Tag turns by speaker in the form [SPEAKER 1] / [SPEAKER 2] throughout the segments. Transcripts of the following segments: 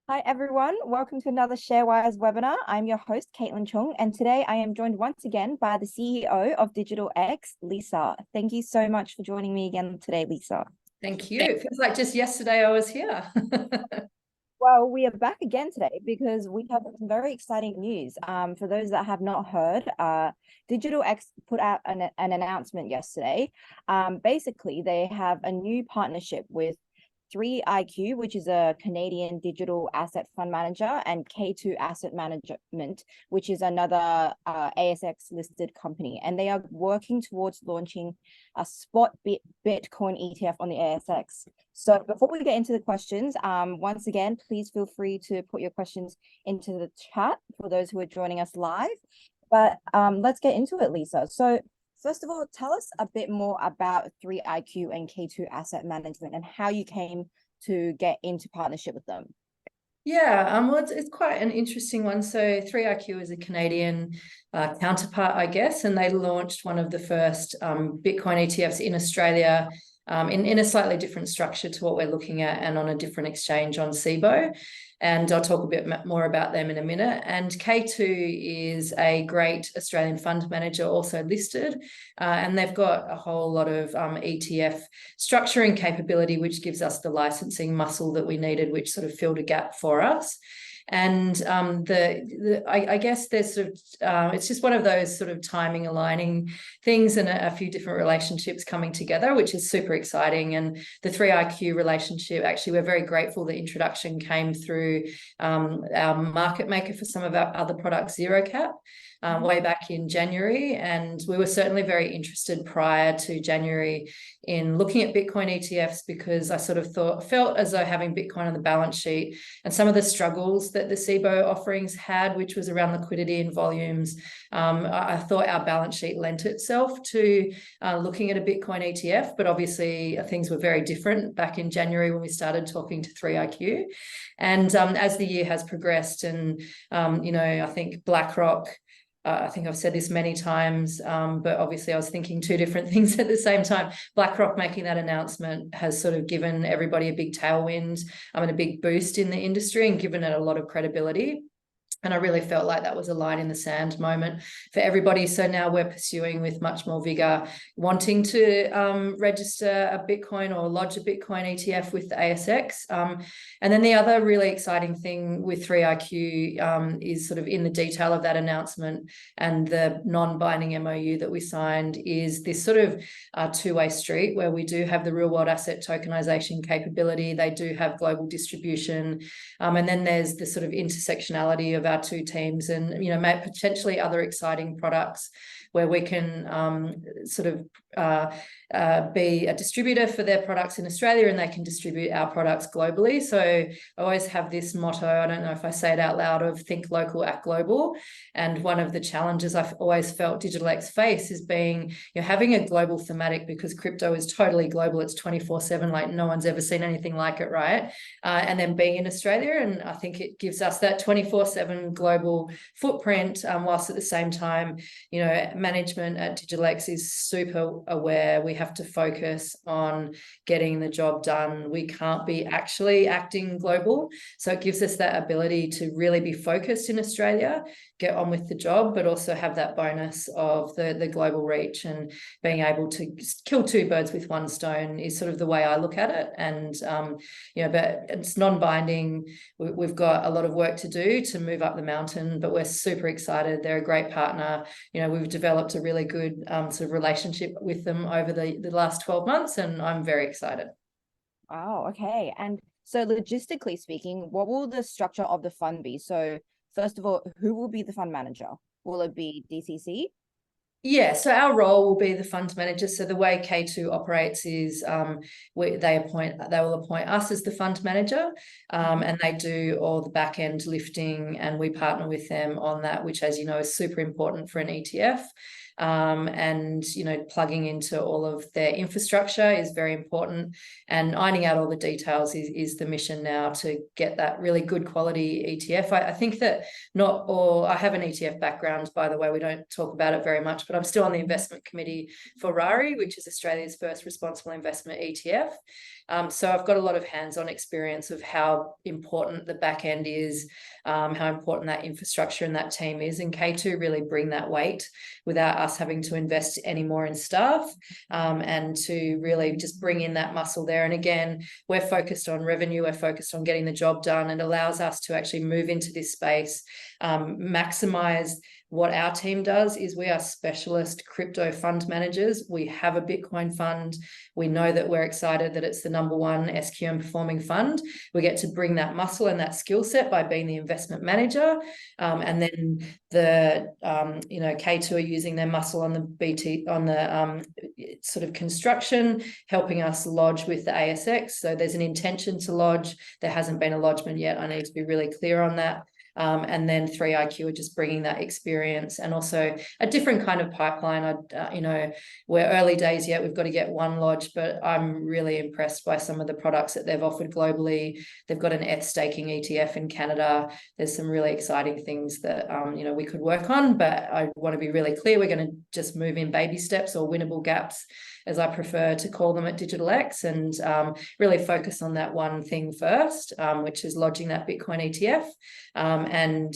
[SPEAKER 1] Hi everyone, welcome to another Sharewise webinar. I'm your host, Caitlin Chung, and today I am joined once again by the CEO of DigitalX, Lisa. Thank you so much for joining me again today, Lisa.
[SPEAKER 2] Thank you. It feels like just yesterday I was here.
[SPEAKER 1] Well, we are back again today because we have some very exciting news. For those that have not heard, DigitalX put out an announcement yesterday. Basically, they have a new partnership with 3iQ, which is a Canadian digital asset fund manager, and K2 Asset Management, which is another ASX listed company. And they are working towards launching a spot Bitcoin ETF on the ASX. So before we get into the questions, once again, please feel free to put your questions into the chat for those who are joining us live. But let's get into it, Lisa. So first of all, tell us a bit more about 3iQ and K2 Asset Management and how you came to get into partnership with them.
[SPEAKER 2] Yeah, well, it's quite an interesting one. So 3iQ is a Canadian counterpart, I guess, and they launched one of the first Bitcoin ETFs in Australia in a slightly different structure to what we're looking at and on a different exchange on Cboe. And I'll talk a bit more about them in a minute. And K2 is a great Australian fund manager, also listed, and they've got a whole lot of ETF structuring capability, which gives us the licensing muscle that we needed, which sort of filled a gap for us. And I guess there's sort of it's just one of those sort of timing aligning things and a few different relationships coming together, which is super exciting. And the 3iQ relationship, actually, we're very grateful the introduction came through our market maker for some of our other products, ZeroCap. Way back in January, and we were certainly very interested prior to January in looking at Bitcoin ETFs because I sort of felt as though having Bitcoin on the balance sheet and some of the struggles that the Cboe offerings had, which was around liquidity and volumes, I thought our balance sheet lent itself to looking at a Bitcoin ETF, but obviously things were very different back in January when we started talking to 3iQ. And as the year has progressed and, I think BlackRock, I think I've said this many times, but obviously I was thinking two different things at the same time. BlackRock making that announcement has sort of given everybody a big tailwind and a big boost in the industry and given it a lot of credibility. And I really felt like that was a line in the sand moment for everybody. So now we're pursuing with much more vigor, wanting to register a Bitcoin or lodge a Bitcoin ETF with the ASX. And then the other really exciting thing with 3iQ is sort of in the detail of that announcement and the non-binding MOU that we signed is this sort of two-way street where we do have the real-world asset tokenization capability. They do have global distribution. And then there's the sort of intersectionality of our two teams and, potentially other exciting products where we can sort of be a distributor for their products in Australia and they can distribute our products globally. So I always have this motto, I don't know if I say it out loud, of think local, act global. And one of the challenges I've always felt DigitalX face is being, having a global thematic because crypto is totally global. It's 24/7, like no one's ever seen anything like it, right? And then being in Australia, and I think it gives us that 24/7 global footprint, whilst at the same time, management at DigitalX is super aware we have to focus on getting the job done. We can't be actually acting global. So it gives us that ability to really be focused in Australia, get on with the job, but also have that bonus of the global reach and being able to kill two birds with one stone is sort of the way I look at it. And, but it's non-binding. We've got a lot of work to do to move up the mountain, but we're super excited. They're a great partner. We've developed a really good sort of relationship with them over the last 12 months, and I'm very excited.
[SPEAKER 1] Wow, okay. And so logistically speaking, what will the structure of the fund be? So first of all, who will be the fund manager? Will it be DCC?
[SPEAKER 2] Yeah, so our role will be the fund manager. So the way K2 operates is they will appoint us as the fund manager, and they do all the back end lifting, and we partner with them on that, which, as you know, is super important for an ETF. And plugging into all of their infrastructure is very important, and ironing out all the details is the mission now to get that really good quality ETF. I think that not all, I have an ETF background, by the way, we don't talk about it very much, but I'm still on the investment committee for RARI, which is Australia's first responsible investment ETF. So I've got a lot of hands-on experience of how important the back end is, how important that infrastructure and that team is, and K2 really bring that weight without us having to invest any more in staff, and to really just bring in that muscle there. And again, we're focused on revenue, we're focused on getting the job done, and allows us to actually move into this space, maximize. What our team does is we are specialist crypto fund managers. We have a Bitcoin fund. We know that we're excited that it's the #1 SQM performing fund. We get to bring that muscle and that skill set by being the investment manager. And then the K2 are using their muscle on the sort of construction, helping us lodge with the ASX. So there's an intention to lodge. There hasn't been a lodgement yet. I need to be really clear on that. And then 3IQ are just bringing that experience and also a different kind of pipeline. We're early days yet. We've got to get one lodge, but I'm really impressed by some of the products that they've offered globally. They've got an ETH staking ETF in Canada. There's some really exciting things that, we could work on, but I want to be really clear. We're going to just move in baby steps or winnable gaps, as I prefer to call them at DigitalX, and really focus on that one thing first, which is lodging that Bitcoin ETF. And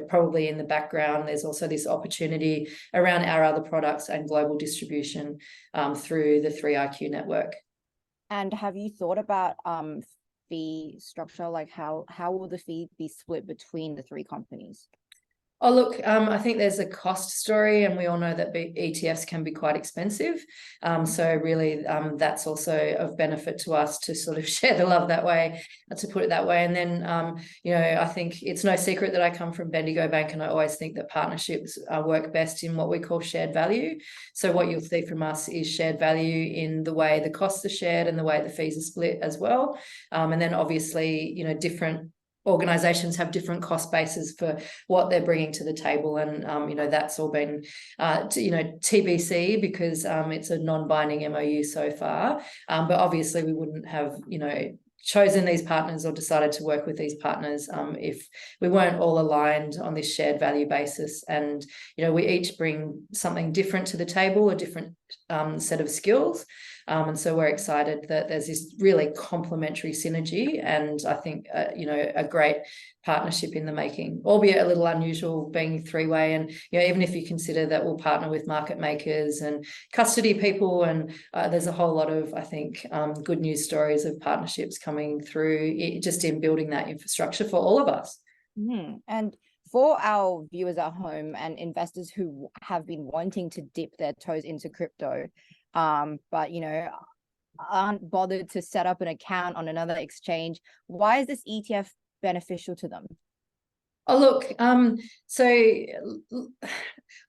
[SPEAKER 2] probably in the background, there's also this opportunity around our other products and global distribution through the 3IQ network.
[SPEAKER 1] And have you thought about fee structure? Like how will the fee be split between the three companies?
[SPEAKER 2] Oh, look, I think there's a cost story, and we all know that ETFs can be quite expensive. So really, that's also of benefit to us to sort of share the love that way, to put it that way. And then, I think it's no secret that I come from Bendigo Bank, and I always think that partnerships work best in what we call shared value. So what you'll see from us is shared value in the way the costs are shared and the way the fees are split as well. And then obviously, different organizations have different cost bases for what they're bringing to the table, and that's all been TBC, because it's a non-binding MOU so far, but obviously we wouldn't have chosen these partners or decided to work with these partners if we weren't all aligned on this shared value basis. And we each bring something different to the table, a different set of skills. And so we're excited that there's this really complementary synergy, and I think, a great partnership in the making, albeit a little unusual being three-way. And, even if you consider that we'll partner with market makers and custody people, and there's a whole lot of, I think, good news stories of partnerships coming through just in building that infrastructure for all of us.
[SPEAKER 1] And for our viewers at home and investors who have been wanting to dip their toes into crypto, but aren't bothered to set up an account on another exchange, why is this ETF beneficial to them?
[SPEAKER 2] Oh, look, so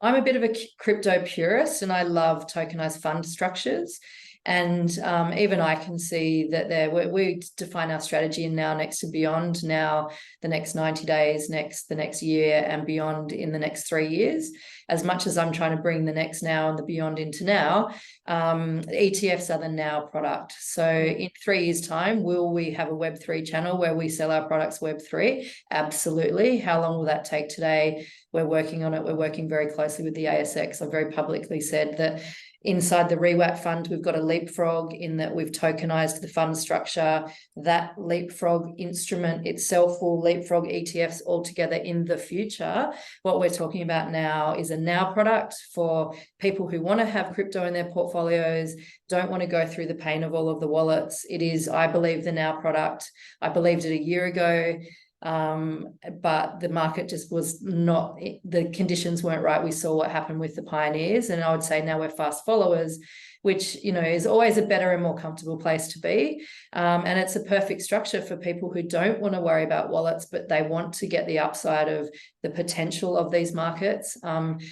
[SPEAKER 2] I'm a bit of a crypto purist, and I love tokenized fund structures. And even I can see that we define our strategy in now, next, and beyond. Now, the next 90 days, the next year, and beyond in the next 3 years. As much as I'm trying to bring the next now and the beyond into now, ETFs are the now product. So in 3 years' time, will we have a Web3 channel where we sell our products Web3? Absolutely. How long will that take today? We're working on it. We're working very closely with the ASX. I've very publicly said that inside the REWAP fund, we've got a leapfrog in that we've tokenized the fund structure. That leapfrog instrument itself will leapfrog ETFs altogether in the future. What we're talking about now is a now product for people who want to have crypto in their portfolios, don't want to go through the pain of all of the wallets. It is, I believe, the now product. I believed it a year ago. But the market just was not, the conditions weren't right. We saw what happened with the pioneers, and I would say now we're fast followers, which is always a better and more comfortable place to be. And it's a perfect structure for people who don't want to worry about wallets, but they want to get the upside of the potential of these markets. And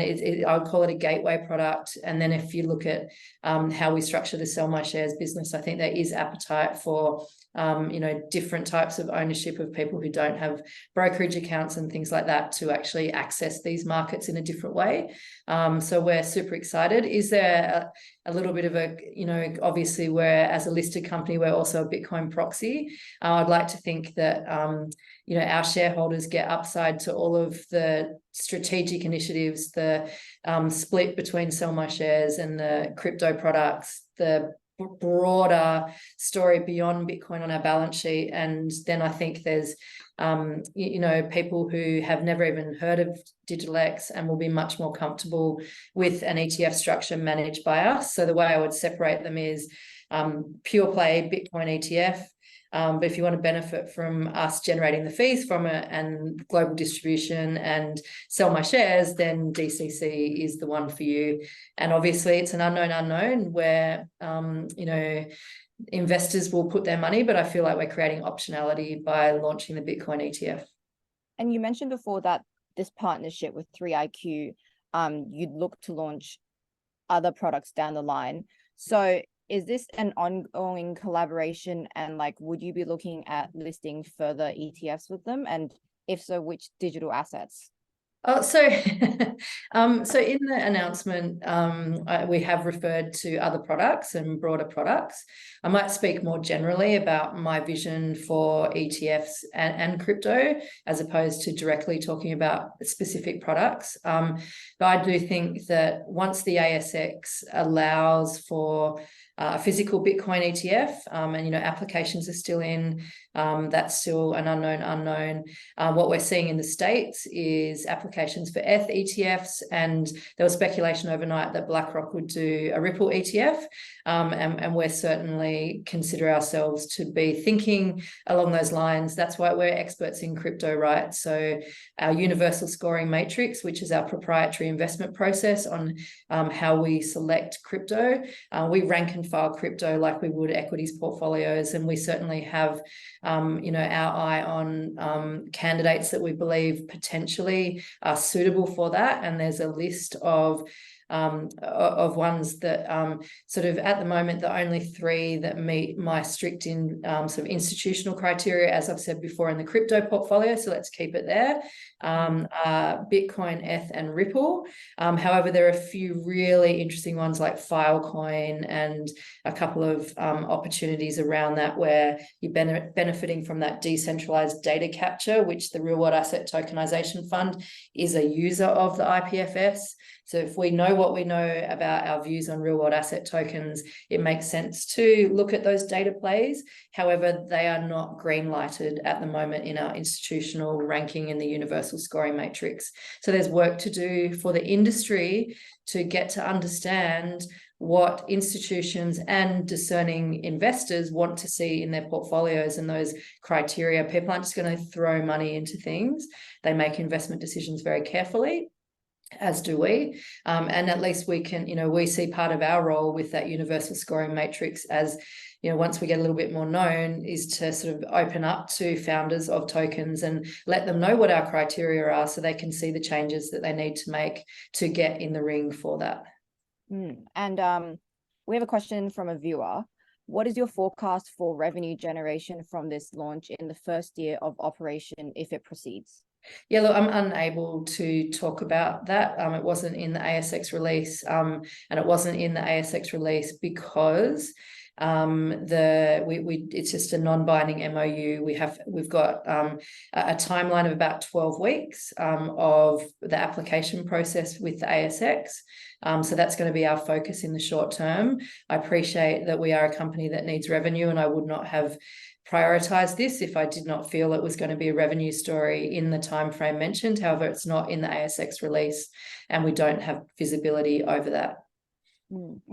[SPEAKER 2] I would call it a gateway product. And then if you look at how we structure the Sell My Shares business, I think there is appetite for different types of ownership of people who don't have brokerage accounts and things like that to actually access these markets in a different way. So we're super excited. Is there a little bit of obviously we're, as a listed company, we're also a Bitcoin proxy. I'd like to think that, our shareholders get upside to all of the strategic initiatives, the split between Sell My Shares and the crypto products, the broader story beyond Bitcoin on our balance sheet. And then I think there's people who have never even heard of DigitalX and will be much more comfortable with an ETF structure managed by us. So the way I would separate them is pure play Bitcoin ETF. But if you want to benefit from us generating the fees from it and global distribution and sell my shares, then DCC is the one for you. And obviously it's an unknown where, investors will put their money, but I feel like we're creating optionality by launching the Bitcoin ETF.
[SPEAKER 1] And you mentioned before that this partnership with 3iQ, you'd look to launch other products down the line. So is this an ongoing collaboration, and like, would you be looking at listing further ETFs with them? And if so, which digital assets?
[SPEAKER 2] Oh, so so in the announcement, we have referred to other products and broader products. I might speak more generally about my vision for ETFs and crypto, as opposed to directly talking about specific products. But I do think that once the ASX allows for a physical Bitcoin ETF, and applications are still in, that's still an unknown. What we're seeing in the States is applications for ETH ETFs, and there was speculation overnight that BlackRock would do a Ripple ETF, and we're certainly consider ourselves to be thinking along those lines. That's why we're experts in crypto, right? So our universal scoring matrix, which is our proprietary investment process on how we select crypto, we rank and file crypto like we would equities portfolios, and we certainly have our eye on candidates that we believe potentially are suitable for that. And there's a list of ones that sort of at the moment the only 3 that meet my strict sort of institutional criteria, as I've said before, in the crypto portfolio, so let's keep it there, Bitcoin, ETH and Ripple. However, there are a few really interesting ones like Filecoin and a couple of opportunities around that where you're benefiting from that decentralized data capture, which the Real World Asset Tokenization Fund is a user of the IPFS. So if we know what we know about our views on real world asset tokens, it makes sense to look at those data plays. However, they are not green lighted at the moment in our institutional ranking in the universal scoring matrix. So there's work to do for the industry to get to understand what institutions and discerning investors want to see in their portfolios and those criteria. People aren't just going to throw money into things. They make investment decisions very carefully, as do we. And at least we can, we see part of our role with that universal scoring matrix as, once we get a little bit more known, is to sort of open up to founders of tokens and let them know what our criteria are so they can see the changes that they need to make to get in the ring for that.
[SPEAKER 1] And we have a question from a viewer. What is your forecast for revenue generation from this launch in the first year of operation if it proceeds?
[SPEAKER 2] Yeah, look, I'm unable to talk about that. It wasn't in the ASX release, and it wasn't in the ASX release because it's just a non-binding MOU. We've got a timeline of about 12 weeks of the application process with the ASX. So that's going to be our focus in the short term. I appreciate that we are a company that needs revenue, and I would not have prioritized this if I did not feel it was going to be a revenue story in the time frame mentioned. However, it's not in the ASX release, and we don't have visibility over that.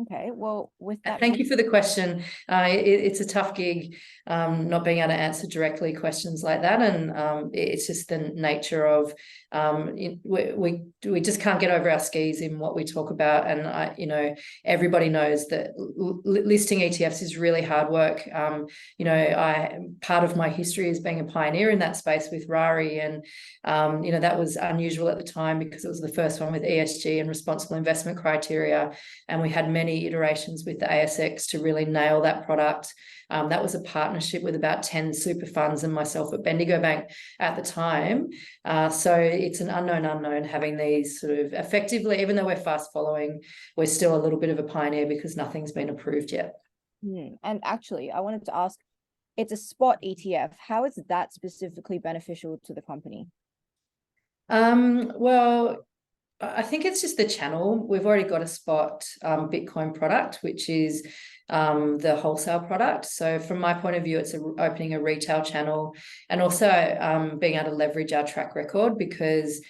[SPEAKER 1] Okay, well, with that,
[SPEAKER 2] thank you for the question. It's a tough gig, not being able to answer directly questions like that, and it's just the nature of we just can't get over our skis in what we talk about. And everybody knows that listing ETFs is really hard work. Part of my history is being a pioneer in that space with Rari, and that was unusual at the time because it was the first one with ESG and responsible investment criteria, and we had many iterations with the ASX to really nail that product. That was a partnership with about 10 super funds and myself at Bendigo Bank at the time. So it's an unknown having these sort of effectively, even though we're fast following, we're still a little bit of a pioneer because nothing's been approved yet.
[SPEAKER 1] And actually, I wanted to ask, it's a spot ETF. How is that specifically beneficial to the company?
[SPEAKER 2] Well, I think it's just the channel. We've already got a spot Bitcoin product, which is the wholesale product. So from my point of view, it's opening a retail channel, and also being able to leverage our track record, because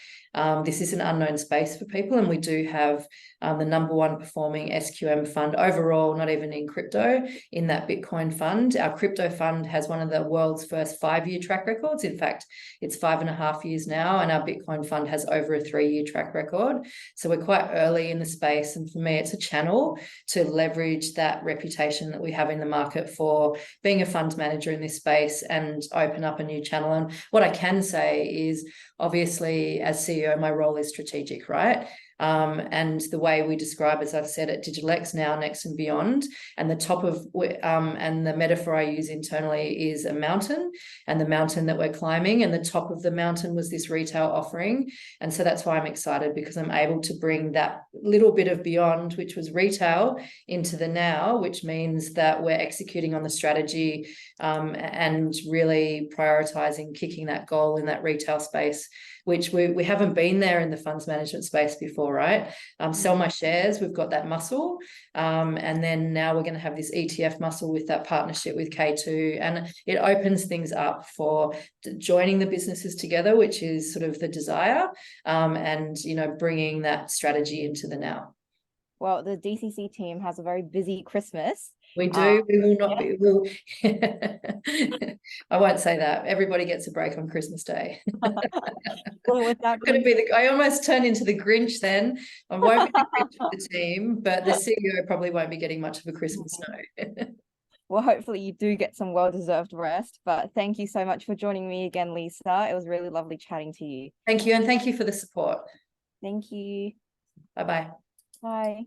[SPEAKER 2] this is an unknown space for people, and we do have the #1 performing SQM fund overall, not even in crypto, in that Bitcoin fund. Our crypto fund has one of the world's first 5-year track records. In fact, it's 5.5 years now, and our Bitcoin fund has over a 3-year track record. So we're quite early in the space, and for me, it's a channel to leverage that reputation that we have in the market for being a fund manager in this space and open up a new channel. And what I can say is, obviously, as CEO, my role is strategic, right? And the way we describe, as I've said, at DigitalX now, next and beyond, and the top of, and the metaphor I use internally is a mountain, and the mountain that we're climbing, and the top of the mountain was this retail offering. And so that's why I'm excited, because I'm able to bring that little bit of beyond, which was retail, into the now, which means that we're executing on the strategy and really prioritizing kicking that goal in that retail space, which we haven't been there in the funds management space before, right? Sell my shares, we've got that muscle. And then now we're going to have this ETF muscle with that partnership with K2, and it opens things up for joining the businesses together, which is sort of the desire, and, you know, bringing that strategy into the now.
[SPEAKER 1] Well, the DCC team has a very busy Christmas.
[SPEAKER 2] We do. We will not be. We'll I won't say that. Everybody gets a break on Christmas Day.
[SPEAKER 1] Well, with that
[SPEAKER 2] Going to be I almost turn into the Grinch then. I won't be the Grinch for the team, but the CEO probably won't be getting much of a Christmas snow.
[SPEAKER 1] Well, hopefully you do get some well-deserved rest. But thank you so much for joining me again, Lisa. It was really lovely chatting to you.
[SPEAKER 2] Thank you, and thank you for the support.
[SPEAKER 1] Thank you.
[SPEAKER 2] Bye-bye.
[SPEAKER 1] Bye.